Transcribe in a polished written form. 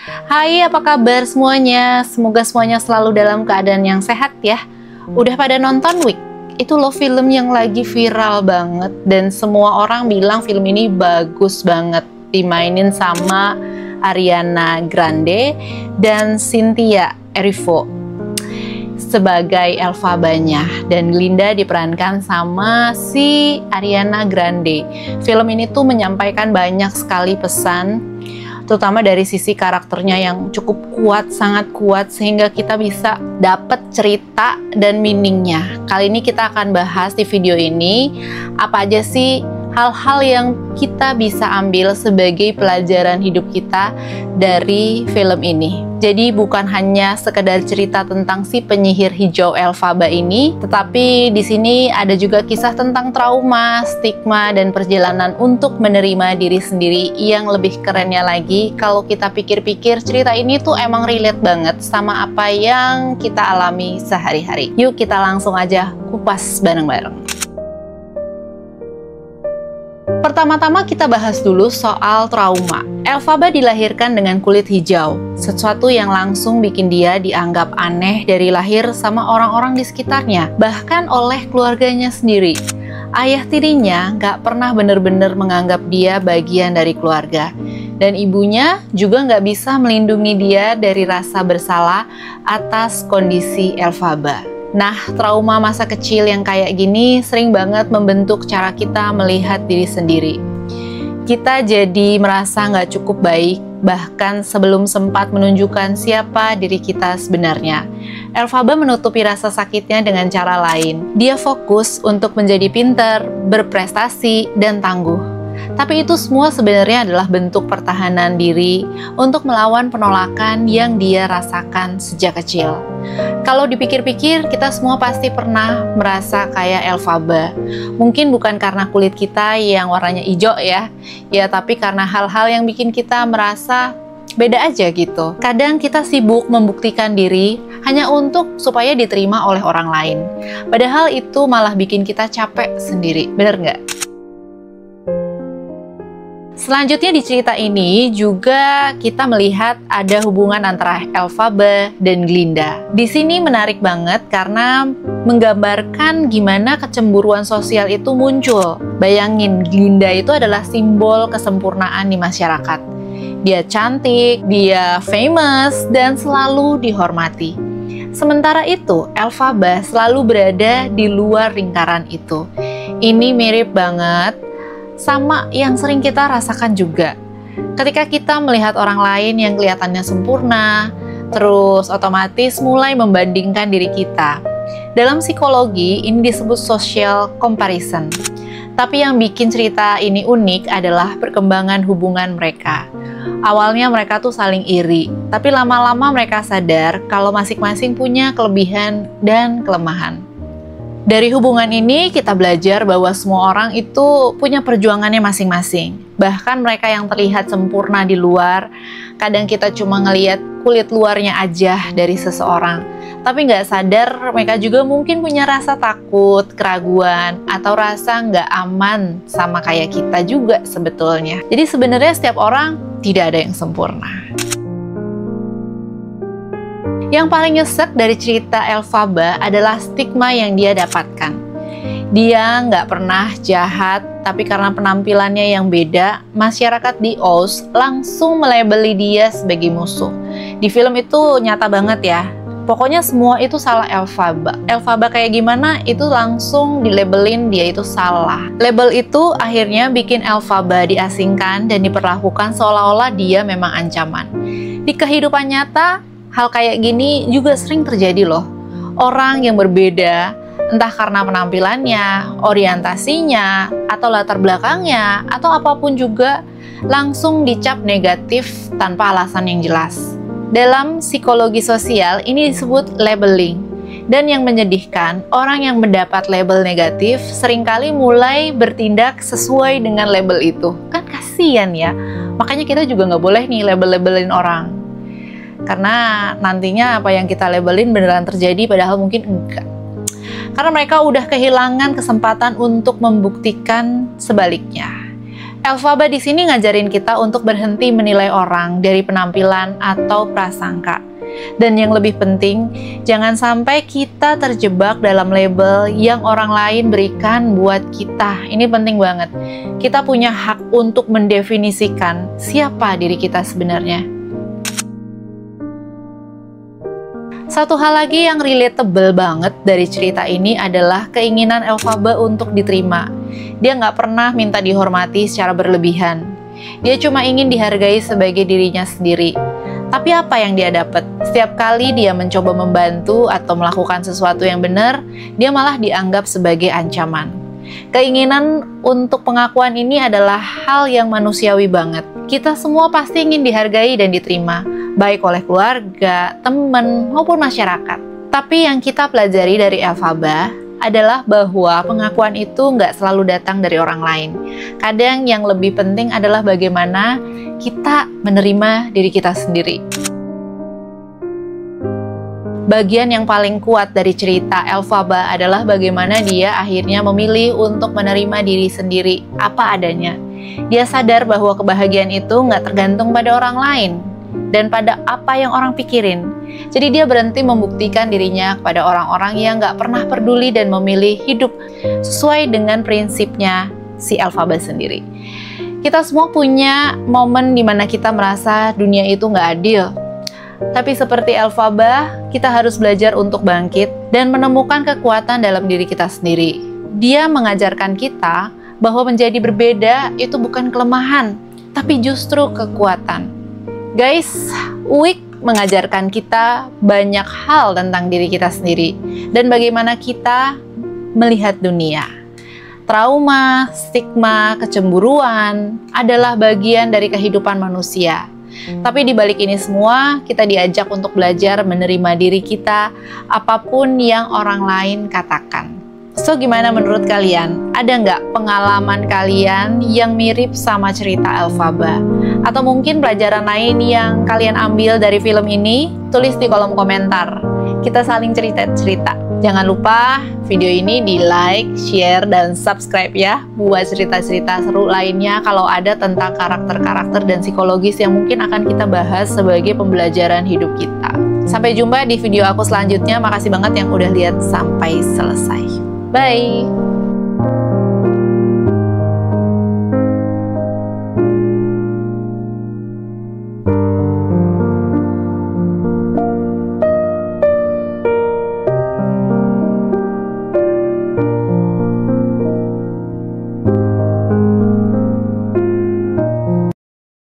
Hai, apa kabar semuanya? Semoga semuanya selalu dalam keadaan yang sehat ya. Udah pada nonton Week? Itu loh film yang lagi viral banget dan semua orang bilang film ini bagus banget. Dimainin sama Ariana Grande dan Cynthia Erivo sebagai Elphaba-nya, dan Glinda diperankan sama si Ariana Grande. Film ini tuh menyampaikan banyak sekali pesan, terutama dari sisi karakternya yang cukup kuat, sangat kuat, sehingga kita bisa dapat cerita dan meaningnya. Kali ini kita akan bahas di video ini apa aja sih hal-hal yang kita bisa ambil sebagai pelajaran hidup kita dari film ini. Jadi bukan hanya sekedar cerita tentang si penyihir hijau Elphaba ini, tetapi di sini ada juga kisah tentang trauma, stigma, dan perjalanan untuk menerima diri sendiri. Yang lebih kerennya lagi, kalau kita pikir-pikir, cerita ini tuh emang relate banget sama apa yang kita alami sehari-hari. Yuk kita langsung aja kupas bareng-bareng. Pertama-tama kita bahas dulu soal trauma. Elphaba dilahirkan dengan kulit hijau, sesuatu yang langsung bikin dia dianggap aneh dari lahir sama orang-orang di sekitarnya, bahkan oleh keluarganya sendiri. Ayah tirinya nggak pernah bener-bener menganggap dia bagian dari keluarga, dan ibunya juga nggak bisa melindungi dia dari rasa bersalah atas kondisi Elphaba. Nah, trauma masa kecil yang kayak gini sering banget membentuk cara kita melihat diri sendiri. Kita jadi merasa nggak cukup baik, bahkan sebelum sempat menunjukkan siapa diri kita sebenarnya. Elphaba menutupi rasa sakitnya dengan cara lain. Dia fokus untuk menjadi pintar, berprestasi, dan tangguh. Tapi itu semua sebenarnya adalah bentuk pertahanan diri untuk melawan penolakan yang dia rasakan sejak kecil. Kalau dipikir-pikir, kita semua pasti pernah merasa kayak Elphaba. Mungkin bukan karena kulit kita yang warnanya hijau ya, tapi karena hal-hal yang bikin kita merasa beda aja gitu. Kadang kita sibuk membuktikan diri hanya untuk supaya diterima oleh orang lain. Padahal itu malah bikin kita capek sendiri, bener nggak? Selanjutnya di cerita ini juga kita melihat ada hubungan antara Elphaba dan Glinda. Di sini menarik banget karena menggambarkan gimana kecemburuan sosial itu muncul. Bayangin, Glinda itu adalah simbol kesempurnaan di masyarakat. Dia cantik, dia famous, dan selalu dihormati. Sementara itu, Elphaba selalu berada di luar lingkaran itu. Ini mirip banget sama yang sering kita rasakan juga. Ketika kita melihat orang lain yang kelihatannya sempurna, terus otomatis mulai membandingkan diri kita. Dalam psikologi, ini disebut social comparison. Tapi yang bikin cerita ini unik adalah perkembangan hubungan mereka. Awalnya mereka tuh saling iri, tapi lama-lama mereka sadar kalau masing-masing punya kelebihan dan kelemahan. Dari hubungan ini kita belajar bahwa semua orang itu punya perjuangannya masing-masing. Bahkan mereka yang terlihat sempurna di luar, kadang kita cuma ngelihat kulit luarnya aja dari seseorang. Tapi nggak sadar mereka juga mungkin punya rasa takut, keraguan, atau rasa nggak aman sama kayak kita juga sebetulnya. Jadi sebenarnya setiap orang tidak ada yang sempurna. Yang paling nyesek dari cerita Elphaba adalah stigma yang dia dapatkan. Dia nggak pernah jahat, tapi karena penampilannya yang beda, masyarakat di Oz langsung melabeli dia sebagai musuh. Di film itu nyata banget ya. Pokoknya semua itu salah Elphaba. Elphaba kayak gimana, itu langsung dilabelin dia itu salah. Label itu akhirnya bikin Elphaba diasingkan dan diperlakukan seolah-olah dia memang ancaman. Di kehidupan nyata, hal kayak gini juga sering terjadi loh. Orang yang berbeda, entah karena penampilannya, orientasinya, atau latar belakangnya, atau apapun juga, langsung dicap negatif tanpa alasan yang jelas. Dalam psikologi sosial, ini disebut labeling. Dan yang menyedihkan, orang yang mendapat label negatif seringkali mulai bertindak sesuai dengan label itu. Kan kasian ya. Makanya kita juga nggak boleh nih label-labelin orang. Karena nantinya apa yang kita labelin beneran terjadi padahal mungkin enggak. Karena mereka udah kehilangan kesempatan untuk membuktikan sebaliknya. Elphaba di sini ngajarin kita untuk berhenti menilai orang dari penampilan atau prasangka. Dan yang lebih penting, jangan sampai kita terjebak dalam label yang orang lain berikan buat kita. Ini penting banget. Kita punya hak untuk mendefinisikan siapa diri kita sebenarnya. Satu hal lagi yang relatable banget dari cerita ini adalah keinginan Elphaba untuk diterima. Dia nggak pernah minta dihormati secara berlebihan. Dia cuma ingin dihargai sebagai dirinya sendiri. Tapi apa yang dia dapat? Setiap kali dia mencoba membantu atau melakukan sesuatu yang benar, dia malah dianggap sebagai ancaman. Keinginan untuk pengakuan ini adalah hal yang manusiawi banget. Kita semua pasti ingin dihargai dan diterima, baik oleh keluarga, teman, maupun masyarakat. Tapi yang kita pelajari dari Elphaba adalah bahwa pengakuan itu nggak selalu datang dari orang lain. Kadang yang lebih penting adalah bagaimana kita menerima diri kita sendiri. Bagian yang paling kuat dari cerita Elphaba adalah bagaimana dia akhirnya memilih untuk menerima diri sendiri apa adanya. Dia sadar bahwa kebahagiaan itu nggak tergantung pada orang lain dan pada apa yang orang pikirin. Jadi dia berhenti membuktikan dirinya kepada orang-orang yang nggak pernah peduli dan memilih hidup sesuai dengan prinsipnya si Elphaba sendiri. Kita semua punya momen di mana kita merasa dunia itu nggak adil. Tapi seperti Elphaba, kita harus belajar untuk bangkit dan menemukan kekuatan dalam diri kita sendiri. Dia mengajarkan kita bahwa menjadi berbeda itu bukan kelemahan, tapi justru kekuatan. Guys, week mengajarkan kita banyak hal tentang diri kita sendiri dan bagaimana kita melihat dunia. Trauma, stigma, kecemburuan adalah bagian dari kehidupan manusia. Tapi di balik ini semua, kita diajak untuk belajar menerima diri kita, apapun yang orang lain katakan. So, gimana menurut kalian? Ada nggak pengalaman kalian yang mirip sama cerita Elphaba? Atau mungkin pelajaran lain yang kalian ambil dari film ini? Tulis di kolom komentar. Kita saling cerita-cerita. Jangan lupa video ini di like, share, dan subscribe ya, buat cerita-cerita seru lainnya kalau ada tentang karakter-karakter dan psikologis yang mungkin akan kita bahas sebagai pembelajaran hidup kita. Sampai jumpa di video aku selanjutnya. Makasih banget yang udah lihat sampai selesai. Bye!